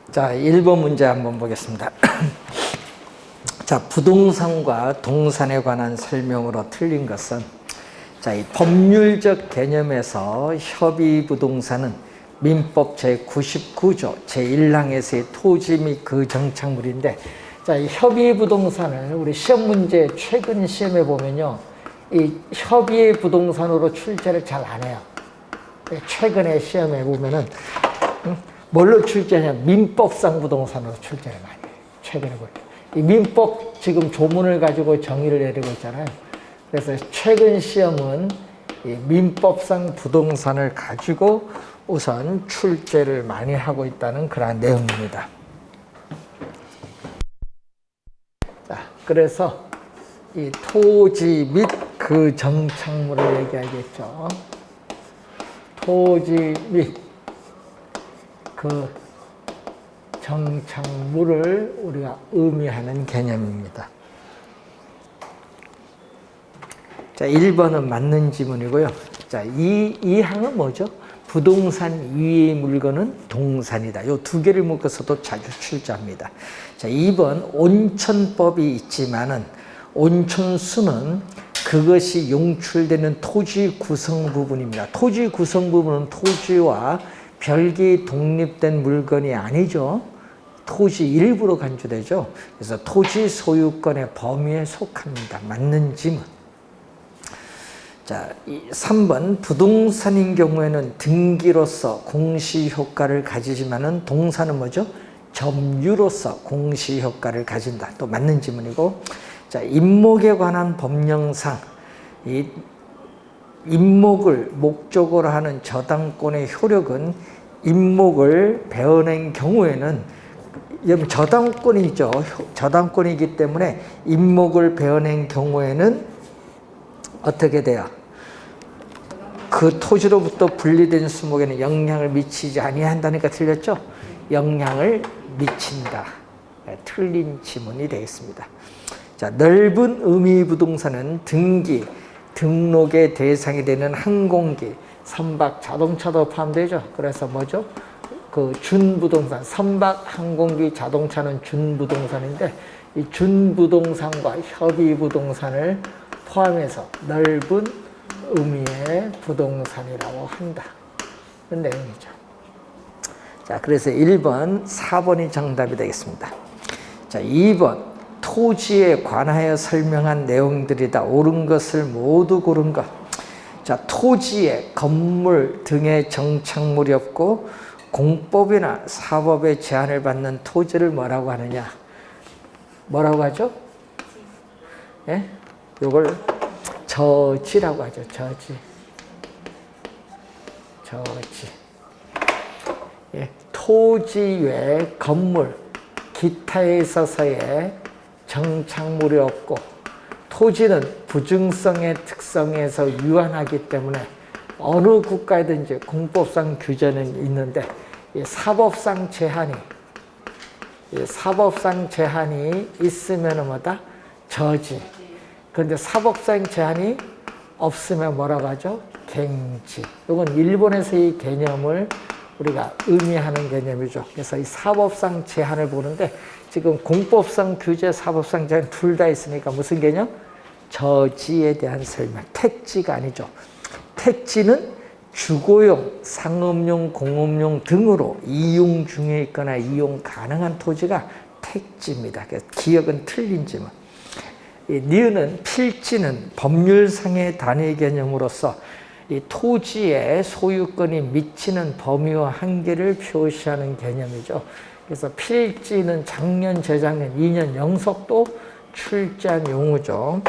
자, 1번 문제 한번 보겠습니다. 자, 부동산과 동산에 관한 설명으로 틀린 것은, 자, 이 법률적 개념에서 협의부동산은 민법 제99조 제1항에서의 토지 및 그 정착물인데, 자, 이 협의부동산을 우리 시험 문제 최근 시험에 보면요, 이 협의의 부동산으로 출제를 잘 안 해요. 최근에 시험에 보면은 뭘로 출제하냐? 민법상 부동산으로 출제를 많이 해요. 최근에 보면 이 민법 지금 조문을 가지고 정의를 내리고 있잖아요. 그래서 최근 시험은 이 민법상 부동산을 가지고 우선 출제를 많이 하고 있다는 그런 내용입니다. 자, 그래서 이 토지 및 그 정착물을 얘기하겠죠. 토지 및 그 정착물을 우리가 의미하는 개념입니다. 자, 1번은 맞는 지문이고요. 자, 이 항은 뭐죠? 부동산 위의 물건은 동산이다. 이 두 개를 묶어서도 자주 출제합니다. 자, 2번 온천법이 있지만은 온천수는 그것이 용출되는 토지 구성 부분입니다. 토지 구성 부분은 토지와 별개의 독립된 물건이 아니죠. 토지 일부로 간주되죠. 그래서 토지 소유권의 범위에 속합니다. 맞는 지문. 자, 3번 부동산인 경우에는 등기로서 공시효과를 가지지만은 동산은 뭐죠? 점유로서 공시효과를 가진다. 또 맞는 지문이고, 자, 임목에 관한 법령상 이 임목을 목적으로 하는 저당권의 효력은 임목을 베어낸 경우에는 저당권이죠. 저당권이기 때문에 임목을 베어낸 경우에는 어떻게 돼요? 그 토지로부터 분리된 수목에는 영향을 미치지 아니한다니까 틀렸죠? 영향을 미친다. 틀린 지문이 되겠습니다. 자, 넓은 의미부동산은 등기, 등록의 대상이 되는 항공기, 선박, 자동차도 포함되죠. 그래서 뭐죠? 그 준부동산, 선박, 항공기, 자동차는 준부동산인데 이 준부동산과 협의부동산을 포함해서 넓은 의미의 부동산이라고 한다. 그런 내용이죠. 자, 그래서 1번, 4번이 정답이 되겠습니다. 자, 2번. 토지에 관하여 설명한 내용들이다. 옳은 것을 모두 고른 것. 자, 토지에 건물 등의 정착물이 없고 공법이나 사법의 제한을 받는 토지를 뭐라고 하느냐? 뭐라고 하죠? 예? 요걸 저지라고 하죠. 저지. 예, 토지 외 건물, 기타에 있어서의 정착물이 없고 토지는 부증성의 특성에서 유한하기 때문에 어느 국가에든지 공법상 규제는 있는데 이 사법상 제한이 있으면 뭐다? 저지. 그런데 사법상 제한이 없으면 뭐라고 하죠? 갱지. 이건 일본에서의 개념을 우리가 의미하는 개념이죠. 그래서 이 사법상 제한을 보는데 지금 공법상 규제, 사법상 제한 둘 다 있으니까 무슨 개념? 저지에 대한 설명. 택지가 아니죠. 택지는 주거용, 상업용, 공업용 등으로 이용 중에 있거나 이용 가능한 토지가 택지입니다. 그래서 기억은 틀린 지문. 니은은 필지는 법률상의 단위 개념으로서 이 토지의 소유권이 미치는 범위와 한계를 표시하는 개념이죠. 그래서 필지는 작년, 재작년, 2년 연속도 출제한 용어죠.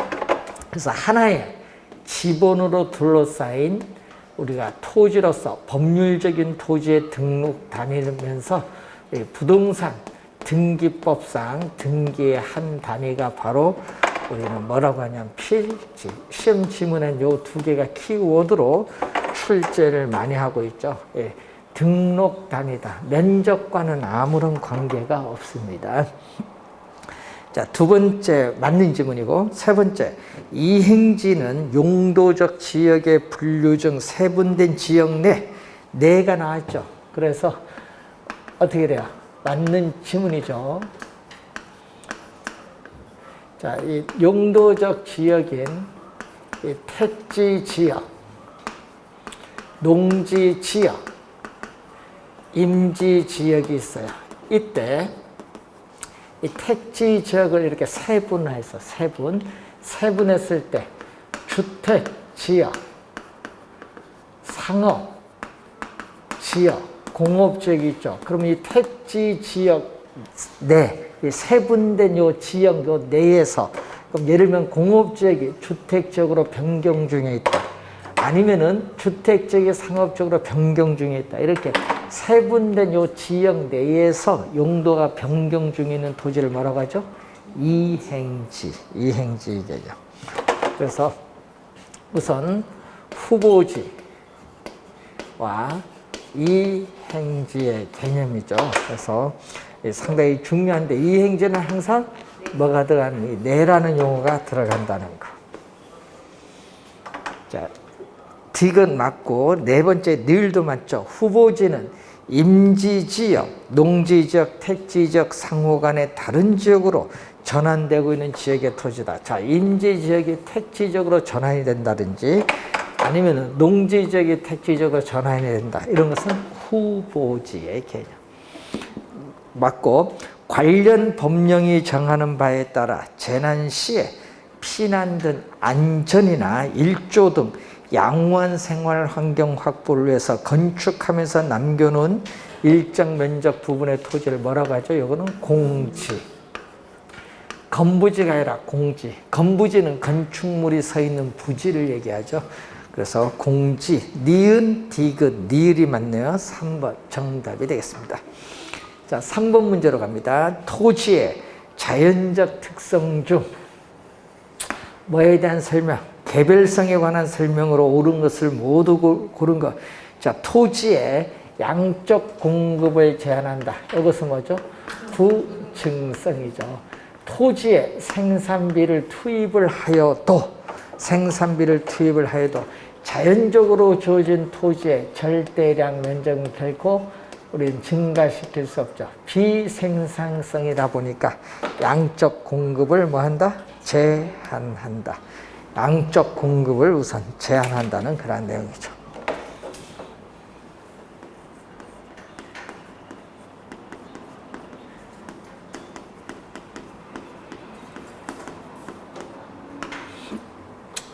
그래서 하나의 지번으로 둘러싸인 우리가 토지로서 법률적인 토지의 등록 단위면서 부동산 등기법상 등기의 한 단위가 바로 우리는 뭐라고 하냐면 필지. 시험 지문엔 요 두 개가 키워드로 출제를 많이 하고 있죠. 예, 등록 단위다. 면적과는 아무런 관계가 없습니다. 자, 두 번째 맞는 지문이고, 세 번째 이행지는 용도적 지역의 분류 중 세분된 지역 내가 나왔죠. 그래서 어떻게 돼요? 맞는 지문이죠. 자, 이 용도적 지역인 이 택지 지역, 농지 지역, 임지 지역이 있어요. 이때 이 택지 지역을 이렇게 세분화해서 세분했을 때 주택 지역, 상업 지역, 공업 지역이 있죠. 그럼 이 택지 지역 내, 이 세분된 요 지역 요 내에서, 그럼 예를 들면 공업 지역이 주택 지역으로 변경 중에 있다. 아니면은 주택 지역이 상업 지역으로 변경 중에 있다. 이렇게 세분된 요 지역 내에서 용도가 변경 중에 있는 토지를 뭐라고 하죠? 이행지죠. 그래서 우선 후보지와 이행지의 개념이죠. 그래서 상당히 중요한데, 이행지는 항상 뭐가 들어가는, 내라는 용어가 들어간다는 거. 자, 딕은 맞고, 네 번째 늘도 맞죠. 후보지는 임지지역, 농지지역, 택지지역 상호 간의 다른 지역으로 전환되고 있는 지역의 토지다. 자, 임지지역이 택지지역으로 전환이 된다든지 아니면 농지지역이 택지지역으로 전환이 된다. 이런 것은 후보지의 개념. 맞고, 관련 법령이 정하는 바에 따라 재난 시에 피난 등 안전이나 일조 등 양호한 생활 환경 확보를 위해서 건축하면서 남겨놓은 일정 면적 부분의 토지를 뭐라고 하죠? 이거는 공지. 건부지가 아니라 공지. 건부지는 건축물이 서 있는 부지를 얘기하죠. 그래서 공지, 니은, 디귿, 니을이 맞네요. 3번 정답이 되겠습니다. 자, 3번 문제로 갑니다. 토지의 자연적 특성 중 뭐에 대한 설명? 개별성에 관한 설명으로 옳은 것을 모두 고른 것. 자, 토지의 양적 공급을 제한한다. 이것은 뭐죠? 부증성이죠. 토지에 생산비를 투입을 하여도 자연적으로 주어진 토지의 절대량 면적은 결코 우리는 증가시킬 수 없죠. 비생산성이다 보니까 양적 공급을 뭐한다? 제한한다. 양적 공급을 우선 제한한다는 그런 내용이죠.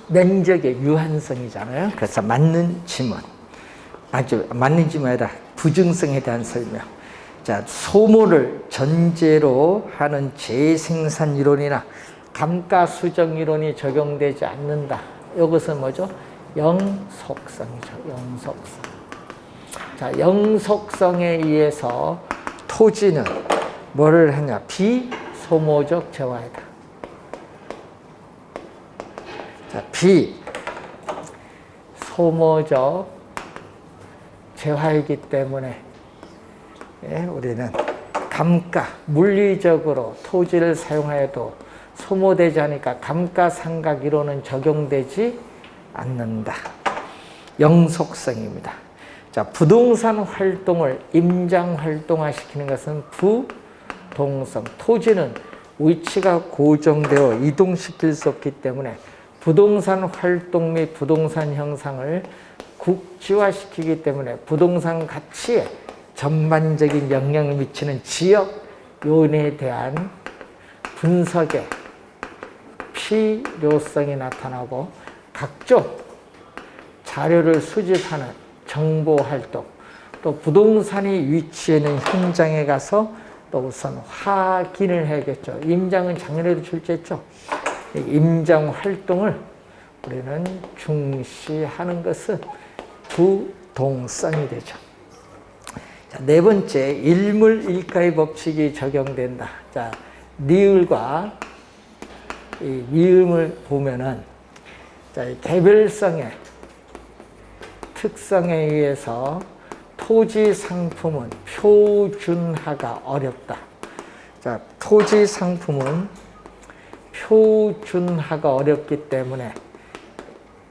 면적의 유한성이잖아요. 그래서 맞는 지문. 맞는 지문이 아니라 부증성에 대한 설명. 자, 소모를 전제로 하는 재생산 이론이나 감가수정 이론이 적용되지 않는다. 이것은 뭐죠? 영속성이죠. 영속성. 자, 영속성에 의해서 토지는 뭐를 하냐? 비소모적 재화이다. 자, 비소모적 재화이기 때문에 우리는 감가, 물리적으로 토지를 사용하여도 소모되지 않으니까 감가상각 이론은 적용되지 않는다. 영속성입니다. 자, 부동산 활동을 임장 활동화시키는 것은 부동성. 토지는 위치가 고정되어 이동시킬 수 없기 때문에 부동산 활동 및 부동산 형상을 국지화시키기 때문에 부동산 가치에 전반적인 영향을 미치는 지역 요인에 대한 분석에 필요성이 나타나고 각종 자료를 수집하는 정보활동, 또 부동산이 위치해 있는 현장에 가서 또 우선 확인을 해야겠죠. 임장은 작년에도 출제했죠. 임장 활동을 우리는 중시하는 것은 부동성이 되죠. 자, 네 번째, 일물일가의 법칙이 적용된다. 자, 니을과 이 미음을 보면은, 자, 이 개별성의 특성에 의해서 토지 상품은 표준화가 어렵다. 자, 토지 상품은 표준화가 어렵기 때문에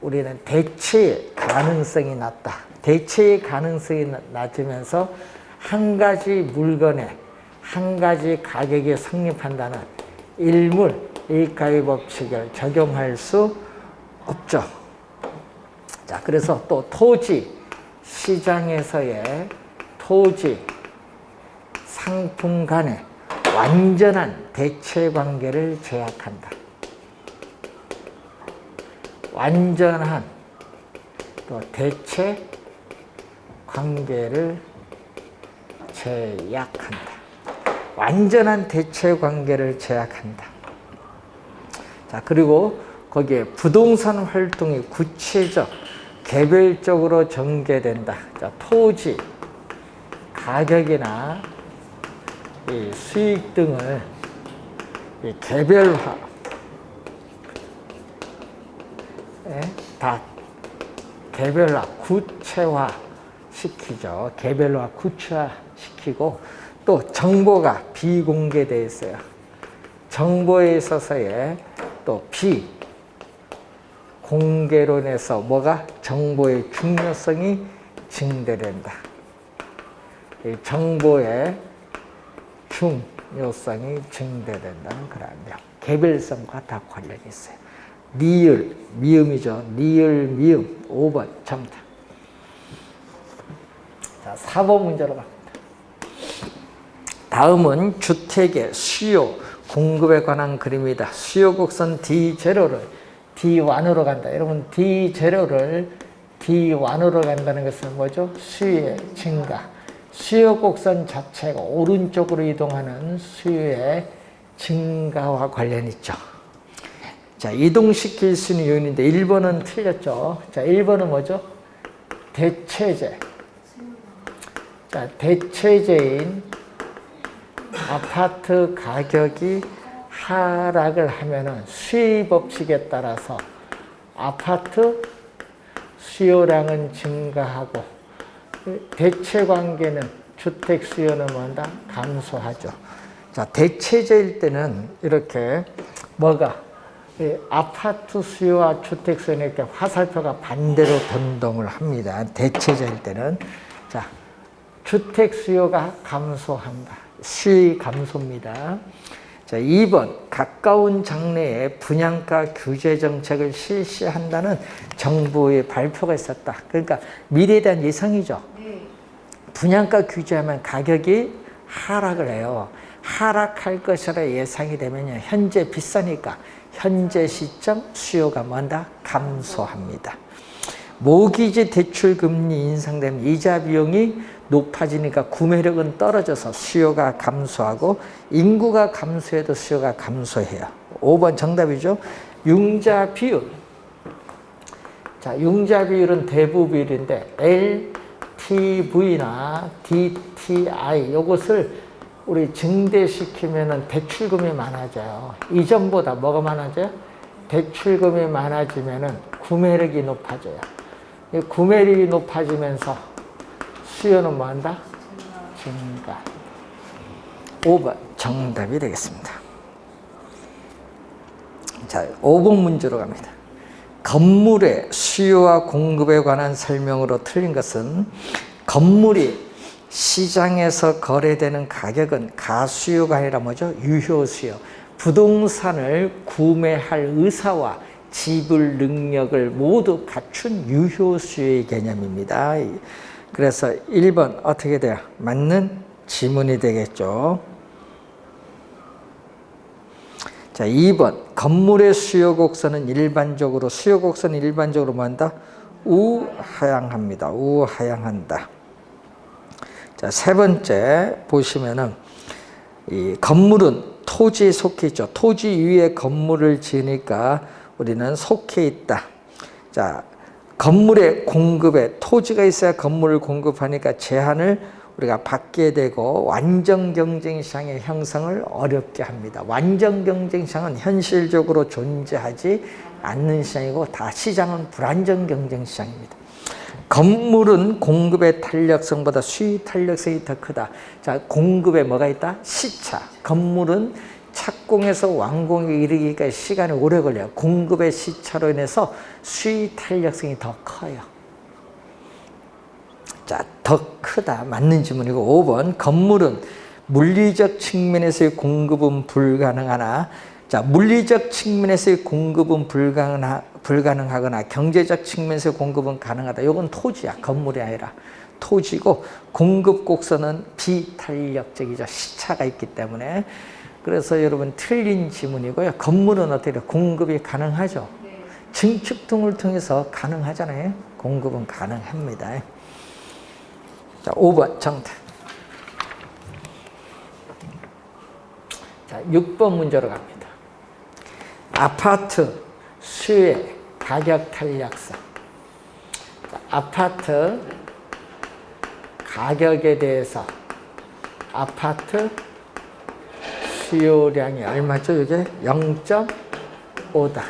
우리는 대체의 가능성이 낮다. 대체의 가능성이 낮으면서 한 가지 물건에 한 가지 가격이 성립한다는 일물 이가의 법칙을 적용할 수 없죠. 자, 그래서 또 토지 시장에서의 토지 상품 간의 완전한 대체 관계를 제약한다. 완전한 또 대체 관계를 제약한다. 완전한 대체 관계를 제약한다. 자, 그리고 거기에 부동산 활동이 구체적, 개별적으로 전개된다. 자, 토지, 가격이나 이 수익 등을 이 개별화, 다 개별화, 구체화 시키죠. 개별화, 구체화 시키고 또 정보가 비공개되어 있어요. 정보에 있어서의 또 비공개론에서 뭐가 정보의 중요성이 증대된다. 이 정보의 중요성이 증대된다는 그런 내용. 개별성과 다 관련이 있어요. 리을, 미음이죠. 리을, 미음. 5번 정답. 자, 4번 문제로 갑니다. 다음은 주택의 수요, 공급에 관한 그림이다. 수요 곡선 D0를 D1으로 간다. 여러분 D0를 D1으로 간다는 것은 뭐죠? 수요의 증가. 수요 곡선 자체가 오른쪽으로 이동하는 수요의 증가와 관련이 있죠. 자, 이동시킬 수 있는 요인인데 1번은 틀렸죠. 자, 1번은 뭐죠? 대체제. 자, 대체제인 아파트 가격이 하락을 하면은 수요 법칙에 따라서 아파트 수요량은 증가하고 대체 관계는 주택 수요는 뭔가 감소하죠. 자, 대체제일 때는 이렇게 뭐가 아파트 수요와 주택 수요는 이렇게 화살표가 반대로 변동을 합니다. 대체제일 때는. 자, 주택 수요가 감소한다. 수요의 감소입니다. 자, 2번 가까운 장래에 분양가 규제 정책을 실시한다는 정부의 발표가 있었다. 그러니까 미래에 대한 예상이죠. 분양가 규제하면 가격이 하락을 해요. 하락할 것이라 예상이 되면요, 현재 비싸니까 현재 시점 수요가 뭔가 감소합니다. 모기지 대출 금리 인상되면 이자 비용이 높아지니까 구매력은 떨어져서 수요가 감소하고 인구가 감소해도 수요가 감소해요. 5번 정답이죠. 융자 비율. 자, 융자 비율은 대부 비율인데 LTV나 DTI 요것을 우리 증대시키면은 대출금이 많아져요. 이전보다 뭐가 많아져요? 대출금이 많아지면은 구매력이 높아져요. 구매력이 높아지면서 수요는 뭐한다? 증가. 5번 정답이 되겠습니다. 자, 5번 문제로 갑니다. 건물의 수요와 공급에 관한 설명으로 틀린 것은 건물이 시장에서 거래되는 가격은 가수요가 아니라 뭐죠? 유효수요. 부동산을 구매할 의사와 지불 능력을 모두 갖춘 유효수요의 개념입니다. 그래서 1번 어떻게 돼요? 맞는 지문이 되겠죠. 자, 2번 건물의 수요 곡선은 일반적으로 뭐한다? 우하향합니다. 우하향한다. 자, 세 번째 보시면은 이 건물은 토지에 속해 있죠. 토지 위에 건물을 지으니까 우리는 속해 있다. 자, 건물의 공급에 토지가 있어야 건물을 공급하니까 제한을 우리가 받게 되고 완전 경쟁 시장의 형성을 어렵게 합니다. 완전 경쟁 시장은 현실적으로 존재하지 않는 시장이고 다 시장은 불안전 경쟁 시장입니다. 건물은 공급의 탄력성보다 수요 탄력성이 더 크다. 자, 공급에 뭐가 있다? 시차. 건물은 착공해서 완공에 이르기까지 시간이 오래 걸려요. 공급의 시차로 인해서 수요 탄력성이 더 커요. 자, 더 크다. 맞는 지문이고 5번 건물은 물리적 측면에서의 공급은 불가능하나 자, 물리적 측면에서의 공급은 불가능하거나 경제적 측면에서의 공급은 가능하다. 이건 토지야. 건물이 아니라 토지고 공급 곡선은 비탄력적이죠. 시차가 있기 때문에. 그래서 여러분 틀린 지문이고요. 건물은 어떻게 돼요? 공급이 가능하죠. 증축 등을 통해서 가능하잖아요. 공급은 가능합니다. 자, 5번 정답. 자, 6번 문제로 갑니다. 아파트 수요의 가격 탄력성. 아파트 가격에 대해서 아파트 수요량이 얼마죠? 이게 0.5다.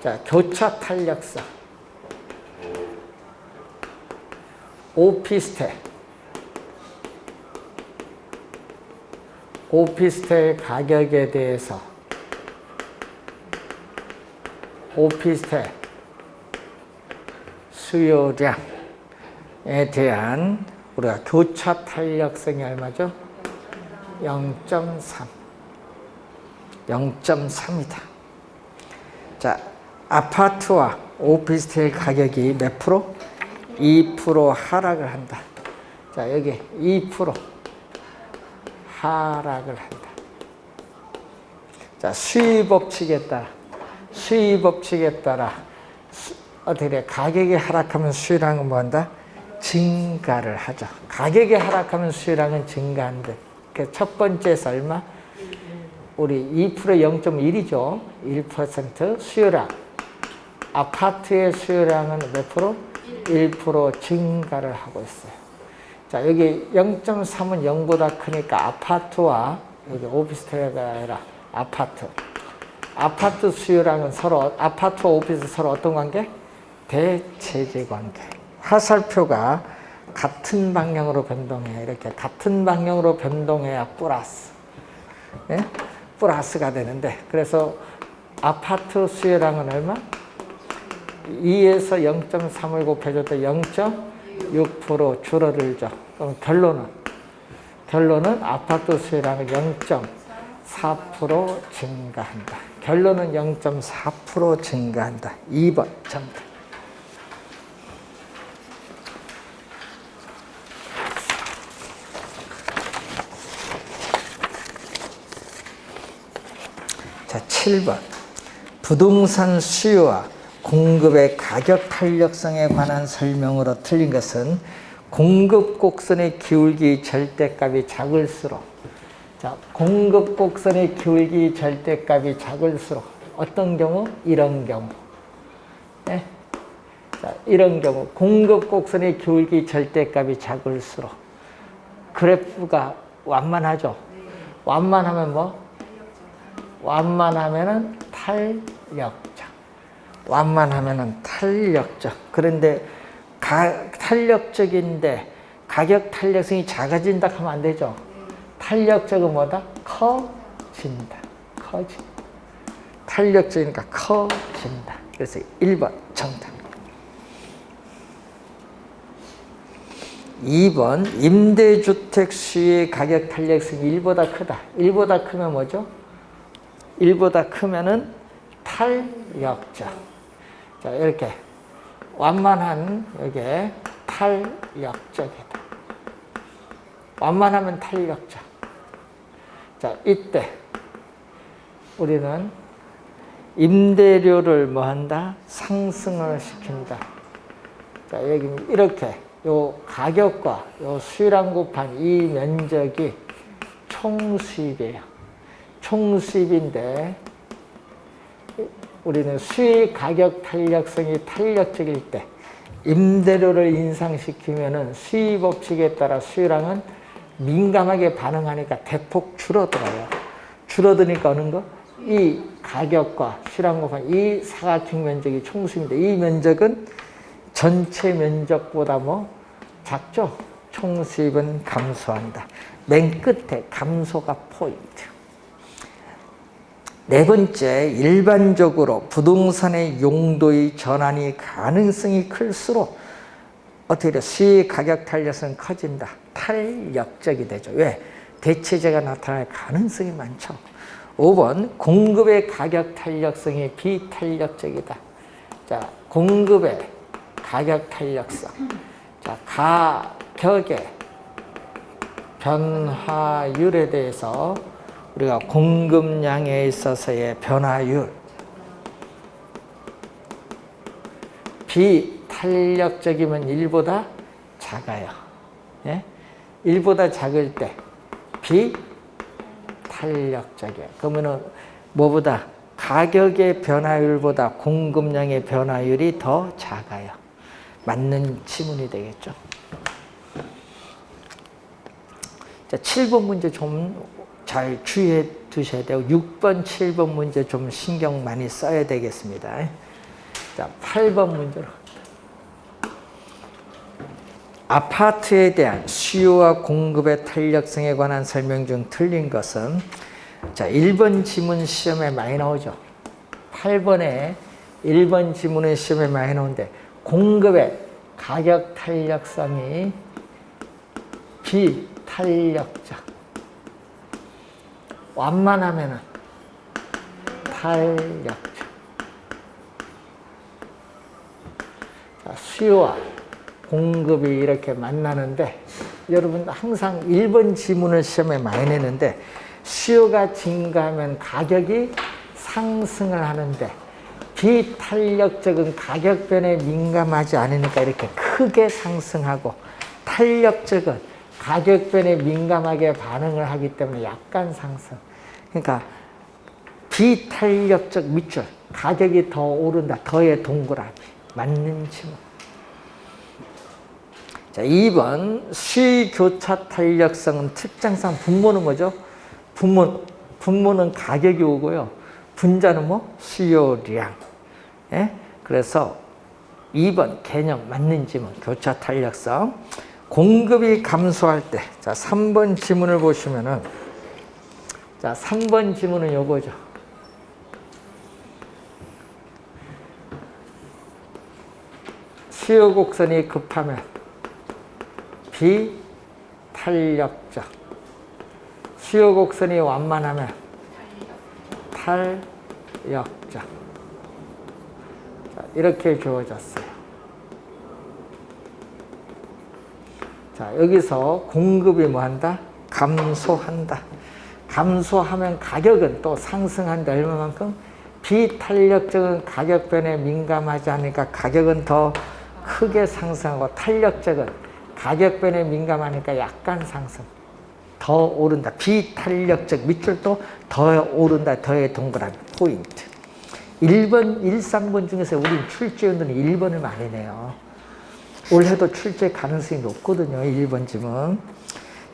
자, 교차 탄력성. 오피스텔 가격에 대해서 오피스텔 수요량에 대한 우리가 교차 탄력성이 얼마죠? 0.3. 0.3이다. 자, 아파트와 오피스텔 가격이 몇 프로? 2% 하락을 한다. 자, 여기 2% 하락을 한다. 자, 수의 법칙에 따라 어떻게 돼? 가격이 하락하면 수요량은 뭐 한다? 증가를 하죠. 가격이 하락하면 수요량은 증가한다. 그 첫 번째에서 얼마? 우리 2%에 0.1이죠. 1% 수요량. 아파트의 수요량은 몇 프로? 1% 증가를 하고 있어요. 자, 여기 0.3은 0보다 크니까 아파트와 여기 오피스텔가 아니라 아파트 수요량은 서로 아파트와 오피스 서로 어떤 관계? 대체제 관계. 화살표가 같은 방향으로 변동해. 이렇게 같은 방향으로 변동해야 플러스. 예? 플러스가 되는데 그래서 아파트 수요량은 얼마? 2에서 0.3을 곱해줬다 0.6% 줄어들죠. 그럼 결론은 아파트 수요량은 0.4% 증가한다. 결론은 0.4% 증가한다. 2번 정답. 자, 7번. 부동산 수요와 공급의 가격 탄력성에 관한 설명으로 틀린 것은 공급 곡선의 기울기 절대값이 작을수록 자, 공급 곡선의 기울기 절대값이 작을수록 어떤 경우? 이런 경우. 네? 자, 이런 경우 공급 곡선의 기울기 절대값이 작을수록 그래프가 완만하죠. 완만하면 뭐? 완만하면은 탄력적. 완만하면은 탄력적. 그런데 탄력적인데 가격 탄력성이 작아진다 하면 안 되죠. 탄력적은 뭐다? 커진다. 탄력적이니까 커진다. 그래서 1번 정답. 2번 임대주택 수요의 가격 탄력성이 1보다 크다. 1보다 크면 뭐죠? 1보다 크면은 탄력적. 자, 이렇게 완만한 이게 탄력적이다. 완만하면 탄력적. 자, 이때 우리는 임대료를 뭐 한다? 상승을 시킨다. 자, 여기 이렇게 요 가격과 요 수요량 곱한 이 면적이 총수입이에요. 총수입인데 우리는 수의 가격 탄력성이 탄력적일 때 임대료를 인상시키면은 수의 법칙에 따라 수요량은 민감하게 반응하니까 대폭 줄어들어요. 줄어드니까 어느 거? 이 가격과 수요량 곱한 이 사각형 면적이 총수입인데 이 면적은 전체 면적보다 뭐 작죠? 총수입은 감소한다. 맨 끝에 감소가 포인트. 네 번째, 일반적으로 부동산의 용도의 전환이 가능성이 클수록 어떻게 돼? 수의 가격 탄력성은 커진다. 탄력적이 되죠. 왜? 대체재가 나타날 가능성이 많죠. 5번 공급의 가격 탄력성이 비탄력적이다. 자, 공급의 가격 탄력성. 자, 가격의 변화율에 대해서 우리가 공급량에 있어서의 변화율 비탄력적이면 1보다 작아요. 예? 1보다 작을 때 비탄력적이에요. 그러면은 뭐보다 가격의 변화율보다 공급량의 변화율이 더 작아요. 맞는 지문이 되겠죠. 자, 7번 문제 좀 잘 주의해 두셔야 되고 6번, 7번 문제 좀 신경 많이 써야 되겠습니다. 자, 8번 문제로. 아파트에 대한 수요와 공급의 탄력성에 관한 설명 중 틀린 것은 자, 1번 지문 시험에 많이 나오죠. 8번에 1번 지문의 시험에 많이 나오는데 공급의 가격 탄력성이 비탄력적. 완만하면은 탄력적. 자, 수요와 공급이 이렇게 만나는데 여러분 항상 1번 지문을 시험에 많이 내는데 수요가 증가하면 가격이 상승을 하는데 비탄력적은 가격 변에 민감하지 않으니까 이렇게 크게 상승하고 탄력적은 가격 변에 민감하게 반응을 하기 때문에 약간 상승. 그러니까 비탄력적 밑줄, 가격이 더 오른다. 더의 동그라미. 맞는 지문. 자, 2번 수의 교차 탄력성은 특징상 분모는 뭐죠? 분모는 가격이 오고요. 분자는 뭐? 수요량. 예? 그래서 2번 개념 맞는 지문 교차 탄력성. 공급이 감소할 때. 자, 3번 지문을 보시면은 자, 3번 지문은 요거죠. 수요 곡선이 급하면 비탄력적. 수요 곡선이 완만하면 탄력적. 자, 이렇게 주어졌어요. 자, 여기서 공급이 뭐한다? 감소한다. 감소하면 가격은 또 상승한다. 얼마만큼? 비탄력적은 가격 변에 민감하지 않으니까 가격은 더 크게 상승하고 탄력적은 가격 변에 민감하니까 약간 상승. 더 오른다. 비탄력적 밑줄도 더 오른다. 더의 동그라미 포인트. 1번, 1, 3번 중에서 우린 출제운동은 1번을 많이 내요. 올해도 출제 가능성이 높거든요. 1번 지문.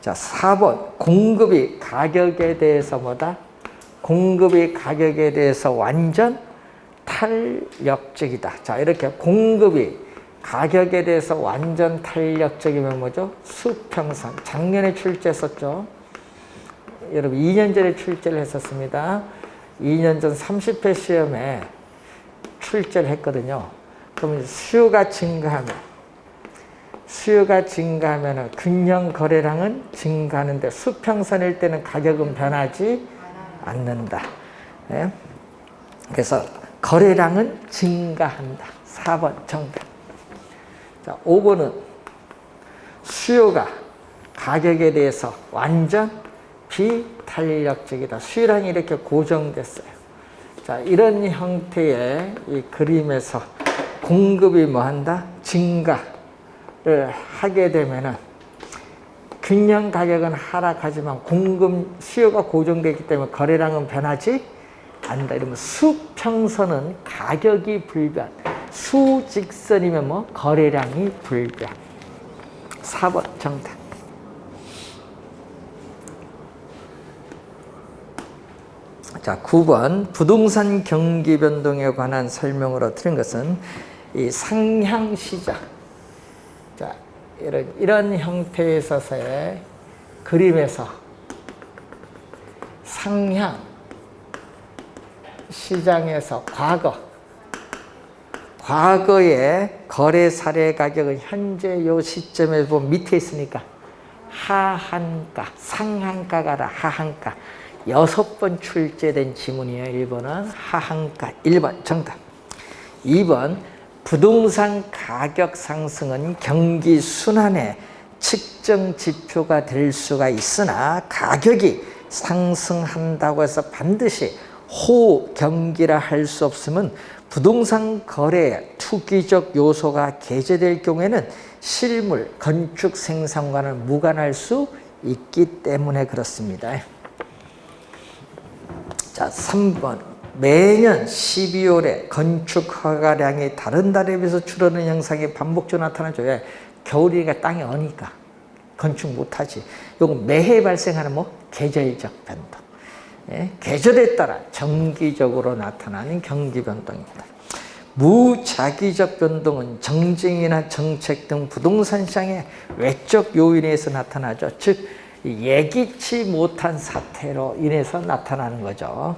자, 4번 공급이 가격에 대해서 뭐다? 공급이 가격에 대해서 완전 탄력적이다. 자, 이렇게 공급이 가격에 대해서 완전 탄력적이면 뭐죠? 수평선. 작년에 출제했었죠. 여러분 2년 전에 출제를 했었습니다. 2년 전 30회 시험에 출제를 했거든요. 그러면 수요가 증가하면 근형 거래량은 증가하는데 수평선일 때는 가격은 변하지 않는다. 네? 그래서 거래량은 증가한다. 4번 정답. 자, 5번은 수요가 가격에 대해서 완전 비탄력적이다. 수요량이 이렇게 고정됐어요. 자, 이런 형태의 이 그림에서 공급이 뭐한다? 증가를 하게 되면은 균형 가격은 하락하지만 수요가 고정되기 때문에 거래량은 변하지 않는다. 이러면 수평선은 가격이 불변. 수직선이면 뭐? 거래량이 불변. 4번 정답. 자, 9번 부동산 경기 변동에 관한 설명으로 틀린 것은 이 상향시장. 자, 이런 형태에 있어서의 그림에서 상향 시장에서 과거의 거래 사례 가격은 현재 요 시점에 보면 밑에 있으니까 하한가, 상한가가 아니라 하한가. 6번 출제된 지문이에요. 1번은 하한가. 1번 정답. 2번 부동산 가격 상승은 경기 순환의 측정 지표가 될 수가 있으나 가격이 상승한다고 해서 반드시 호경기라 할 수 없음은 부동산 거래에 투기적 요소가 개재될 경우에는 실물, 건축 생산과는 무관할 수 있기 때문에 그렇습니다. 자, 3번. 매년 12월에 건축 허가량이 다른 달에 비해서 줄어드는 현상이 반복적으로 나타나죠. 왜? 겨울이니까 땅이 어니까 건축 못하지. 이건 매해 발생하는 계절적 변동. 예? 계절에 따라 정기적으로 나타나는 경기 변동입니다. 무작위적 변동은 정쟁이나 정책 등 부동산 시장의 외적 요인에 의해서 나타나죠. 즉 예기치 못한 사태로 인해서 나타나는 거죠.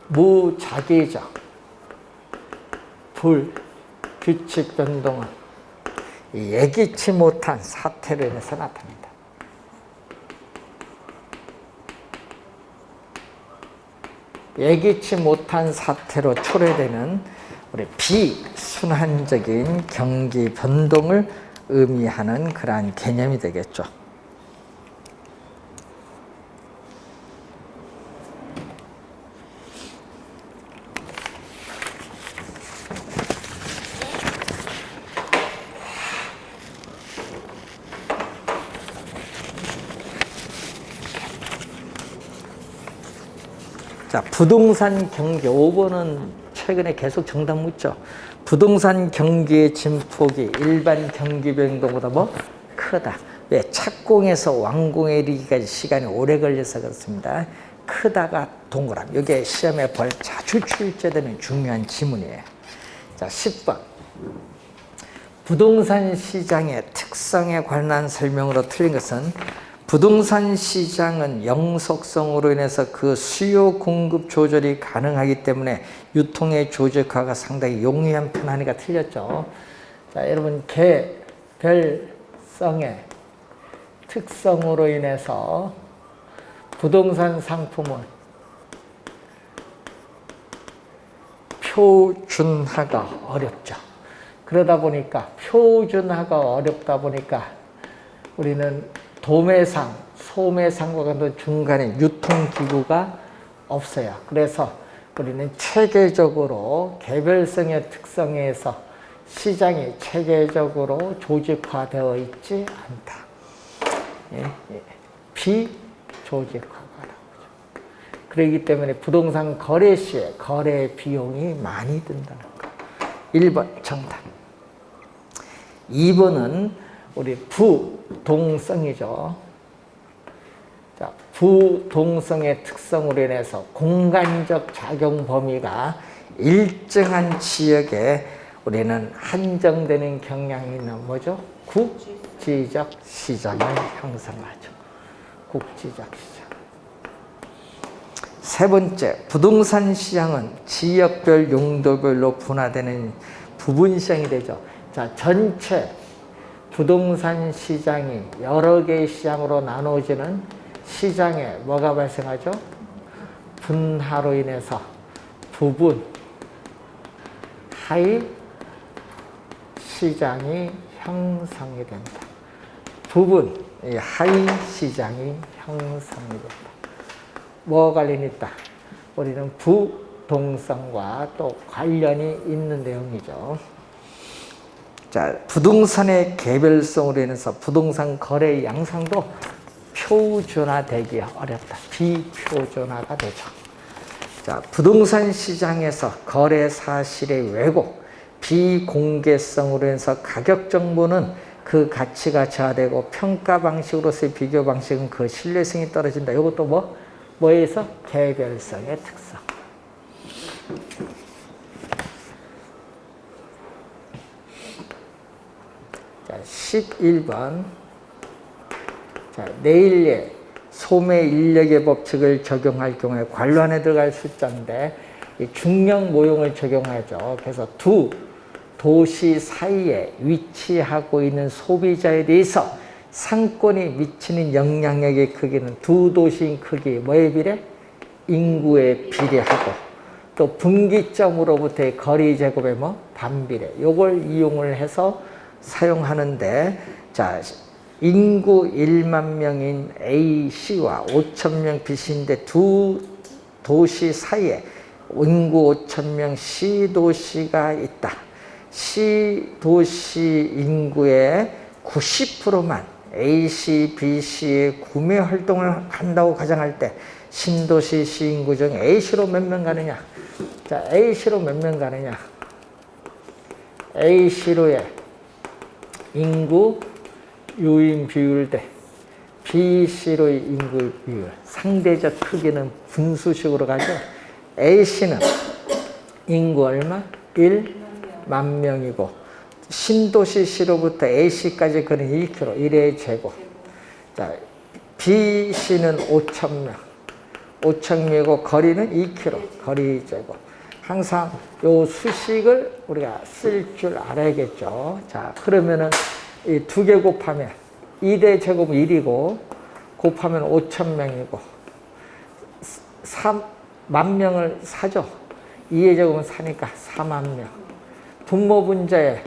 무작위적 불규칙 변동은 예기치 못한 사태로 인해서 나타납니다. 예기치 못한 사태로 초래되는 우리 비순환적인 경기 변동을 의미하는 그러한 개념이 되겠죠. 자, 부동산 경기 5번은 최근에 계속 정답 묻죠. 부동산 경기의 진폭이 일반 경기 변동보다 크다. 왜? 착공에서 완공에 이르기까지 시간이 오래 걸려서 그렇습니다. 크다가 동그라미. 이게 시험에 자주 출제되는 중요한 지문이에요. 자, 10번. 부동산 시장의 특성에 관한 설명으로 틀린 것은 부동산 시장은 영속성으로 인해서 그 수요 공급 조절이 가능하기 때문에 유통의 조직화가 상당히 용이한 편하니까 틀렸죠. 자, 여러분 개별성의 특성으로 인해서 부동산 상품은 표준화가 어렵죠. 그러다 보니까 표준화가 어렵다 보니까 우리는 도매상, 소매상과 같은 중간에 유통기구가 없어요. 그래서 우리는 체계적으로 개별성의 특성에 의해서 시장이 체계적으로 조직화되어 있지 않다. 비조직화가 나오죠. 그렇기 때문에 부동산 거래 시에 거래 비용이 많이 든다는 거. 1번 정답. 2번은 우리 부동성이죠. 자, 부동성의 특성으로 인해서 공간적 작용 범위가 일정한 지역에 우리는 한정되는 경향이 있는 뭐죠? 국지적 시장을 형성하죠. 국지적 시장. 세 번째, 부동산 시장은 지역별 용도별로 분화되는 부분 시장이 되죠. 자, 전체 부동산 시장이 여러 개의 시장으로 나누어지는 시장에 뭐가 발생하죠? 분화로 인해서 부분 하위 시장이 형성이 된다. 부분 하위 시장이 형성이 된다. 뭐가 관련이 있다? 우리는 부동성과 또 관련이 있는 내용이죠. 자, 부동산의 개별성으로 인해서 부동산 거래 양상도 표준화되기 어렵다. 비표준화가 되죠. 자, 부동산 시장에서 거래 사실의 왜곡, 비공개성으로 인해서 가격 정보는 그 가치가 저하되고 평가 방식으로서의 비교 방식은 그 신뢰성이 떨어진다. 이것도 뭐에서? 개별성의 특성. 자, 11번. 자, 내일의 소매 인력의 법칙을 적용할 경우에 괄호 안에 들어갈 숫자인데 이 중력 모형을 적용하죠. 그래서 두 도시 사이에 위치하고 있는 소비자에 대해서 상권이 미치는 영향력의 크기는 두 도시인 크기 뭐에 비례? 인구에 비례하고 또 분기점으로부터의 거리 제곱의 뭐? 반비례. 요걸 이용을 해서 사용하는데 자 인구 1만 명인 A시와 5천 명 B시인데 두 도시 사이에 인구 5천 명 C도시가 있다. C도시 인구의 90%만 A시, B시의 구매 활동을 한다고 가정할 때 신도시 시인구 중 A시로 몇 명 가느냐? 자, A시로 몇 명 가느냐? A시로의 인구 유인 비율 대 B시로의 인구 비율. 상대적 크기는 분수식으로 가죠. A시는 인구 얼마? 1만 명이고 신도시 C로부터 A시까지 거리는 1km, 1의 제곱. 자, B시는 5천 명. 5천 명이고 거리는 2km, 거리 제곱. 항상 요 수식을 우리가 쓸 줄 알아야겠죠. 자, 그러면은 이 두 개 곱하면 2대 제곱은 1이고 곱하면 5천 명이고 3만 명을 사죠. 2의 제곱은 4니까 4만 명. 분모 분자에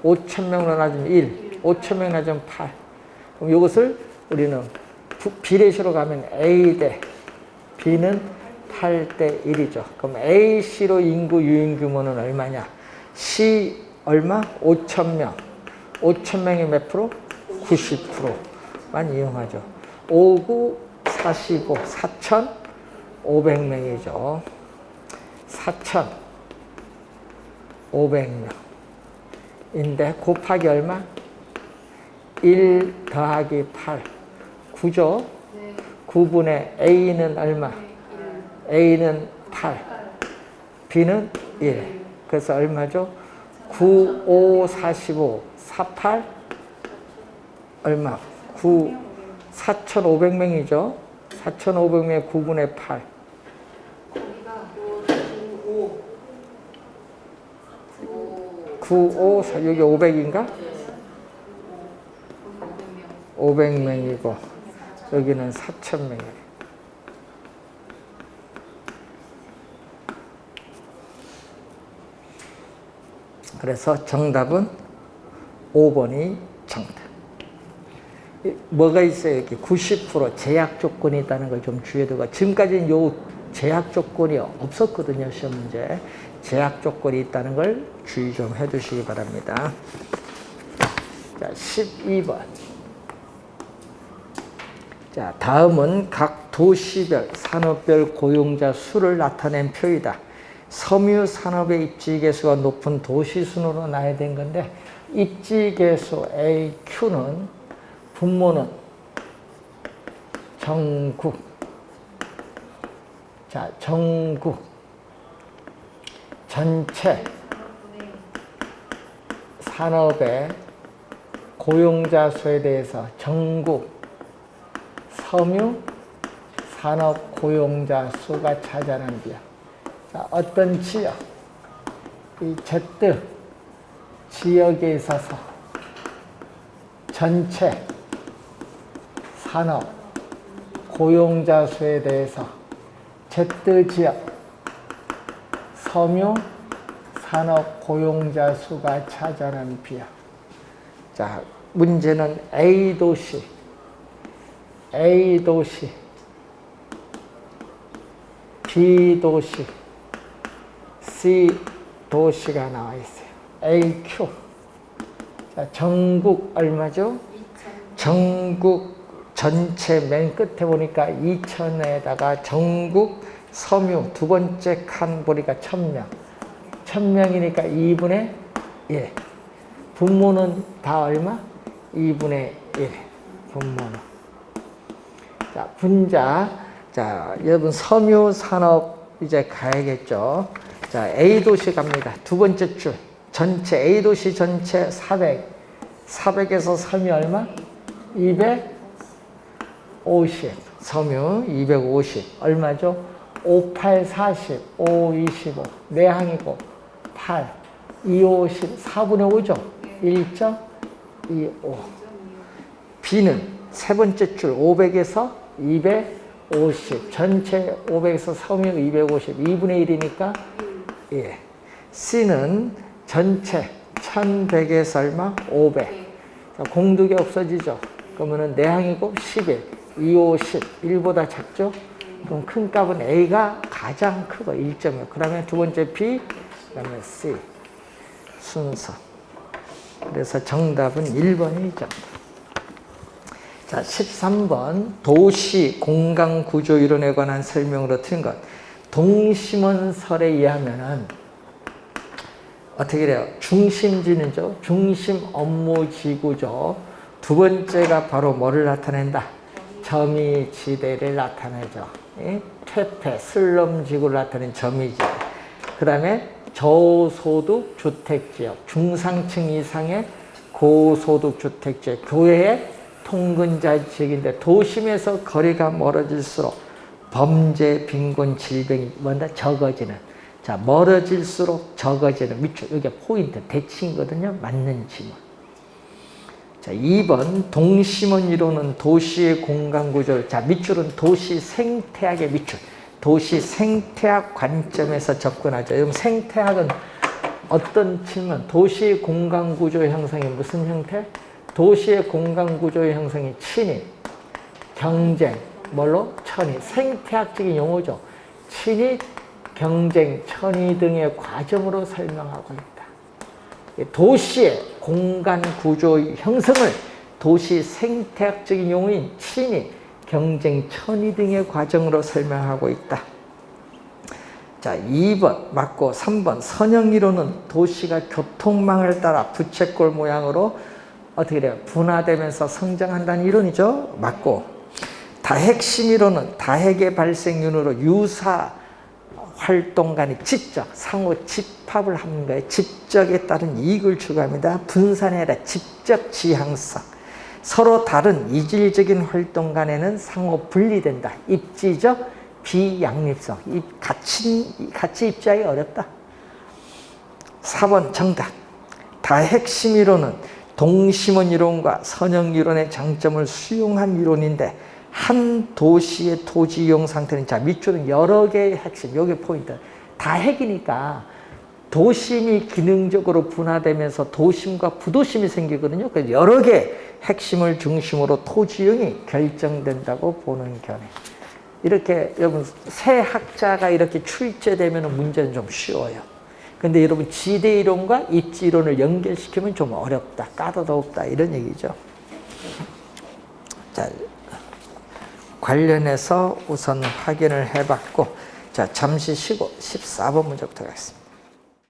5천 명으로 나누면 1, 5천 명 나누면 8. 그럼 이것을 우리는 비례식으로 가면 A 대 B는 8대 1이죠. 그럼 A시로 인구 유인 규모는 얼마냐? C 얼마? 5천 명. 5천 명이 몇 프로? 90%만 이용하죠. 5, 9, 45, 4,500명이죠. 4,500명인데 곱하기 얼마? 1 더하기 8. 9죠? 9분의 A는 얼마? A는 8, B는 1. 그래서 얼마죠? 9, 5, 45, 48, 얼마? 9, 4,500명이죠? 4,500명의 9분의 8. 9, 5, 4, 여기 500인가? 500명이고, 여기는 4,000명이에요. 그래서 정답은 5번이 정답. 뭐가 있어요? 여기 90% 제약 조건이 있다는 걸 좀 주의해 두고, 지금까지는 요 제약 조건이 없었거든요, 시험 문제. 제약 조건이 있다는 걸 주의 좀 해 두시기 바랍니다. 자, 12번. 자, 다음은 각 도시별, 산업별 고용자 수를 나타낸 표이다. 섬유 산업의 입지 개수가 높은 도시 순으로 나야 된 건데, 입지 개수 AQ는 분모는 전국. 자, 전국 전체 산업의 고용자 수에 대해서 전국 섬유 산업 고용자 수가 차지하는 비율. 자, 어떤 지역, 이 Z 지역에 있어서 전체 산업 고용자 수에 대해서 Z 지역 섬유 산업 고용자 수가 차지하는 비율. 자, 문제는 A도시, B도시, C도시가 나와 있어요. AQ. 자, 전국 얼마죠? 2,000. 전국 전체 맨 끝에 보니까 2,000에다가 전국 섬유 두 번째 칸 보니까 1,000명. 1,000명이니까 2분의 1. 분모는 다 얼마? 2분의 1. 분모는. 자, 분자. 자, 여러분 섬유 산업 이제 가야겠죠. 자, A도시 갑니다. 두 번째 줄. 전체 A도시 전체 400. 400에서 섬유 얼마? 250. 섬유 250. 얼마죠? 5, 8, 40, 5, 25. 내항이고 8, 2, 50, 4분의 5죠? 1.25. B는 세 번째 줄 500에서 250. 전체 500에서 섬유 250. 2분의 1이니까 예. C는 전체 1100에서 얼마? 500. 공두개 없어지죠? 그러면은 내항이고 11, 2, 50, 1보다 작죠? 그럼 큰 값은 A가 가장 크고 1.5. 그 다음에 두 번째 B, 그 다음에 C. 순서. 그래서 정답은 1번이죠. 자, 13번. 도시 공간 구조 이론에 관한 설명으로 틀린 것. 동심원설에 의하면은 어떻게 돼요? 중심지는죠. 중심 업무 지구죠. 두 번째가 바로 뭐를 나타낸다? 점이지대를 나타내죠. 예? 퇴폐, 슬럼지구를 나타낸 점이지대. 그 다음에 저소득 주택지역, 중상층 이상의 고소득 주택지역, 교외의 통근자 지역인데 도심에서 거리가 멀어질수록 범죄, 빈곤, 질병이 뭔가 적어지는. 자, 멀어질수록 적어지는 밑줄. 이게 포인트, 대칭이거든요. 맞는 지문. 자, 2번 동심원 이론은 도시의 공간 구조를, 자, 밑줄은 도시 생태학의 밑줄. 도시 생태학 관점에서 접근하죠. 그럼 생태학은 어떤 질문? 도시의 공간 구조 형성이 무슨 형태? 도시의 공간 구조의 형성이 친위, 경쟁, 뭘로? 천위. 생태학적인 용어죠. 친위, 경쟁, 천위 등의 과정으로 설명하고 있다. 도시의 공간 구조 형성을 도시 생태학적인 용어인 친위, 경쟁, 천위 등의 과정으로 설명하고 있다. 자, 2번 맞고 3번 선형이론은 도시가 교통망을 따라 부채꼴 모양으로 어떻게 돼요? 분화되면서 성장한다는 이론이죠. 맞고 다핵심이론은 다핵의 발생윤으로 유사 활동 간의 직접, 상호 집합을 하는 거예요. 직접에 따른 이익을 추구합니다. 분산이 아니라 직접 지향성. 서로 다른 이질적인 활동 간에는 상호 분리된다. 입지적 비양립성. 같이 입지하기 어렵다. 4번 정답. 다핵심 이론은 동심원 이론과 선형 이론의 장점을 수용한 이론인데 한 도시의 토지 이용 상태는, 자, 밑줄은 여러 개의 핵심, 여기 포인트. 다 핵이니까 도심이 기능적으로 분화되면서 도심과 부도심이 생기거든요. 그래서 여러 개의 핵심을 중심으로 토지 이용이 결정된다고 보는 견해. 이렇게 여러분 새 학자가 이렇게 출제되면 문제는 좀 쉬워요. 근데 여러분 지대 이론과 입지 이론을 연결시키면 좀 어렵다, 까다롭다 이런 얘기죠. 자, 관련해서 우선 확인을 해봤고, 자, 잠시 쉬고 14번 문제부터 가겠습니다.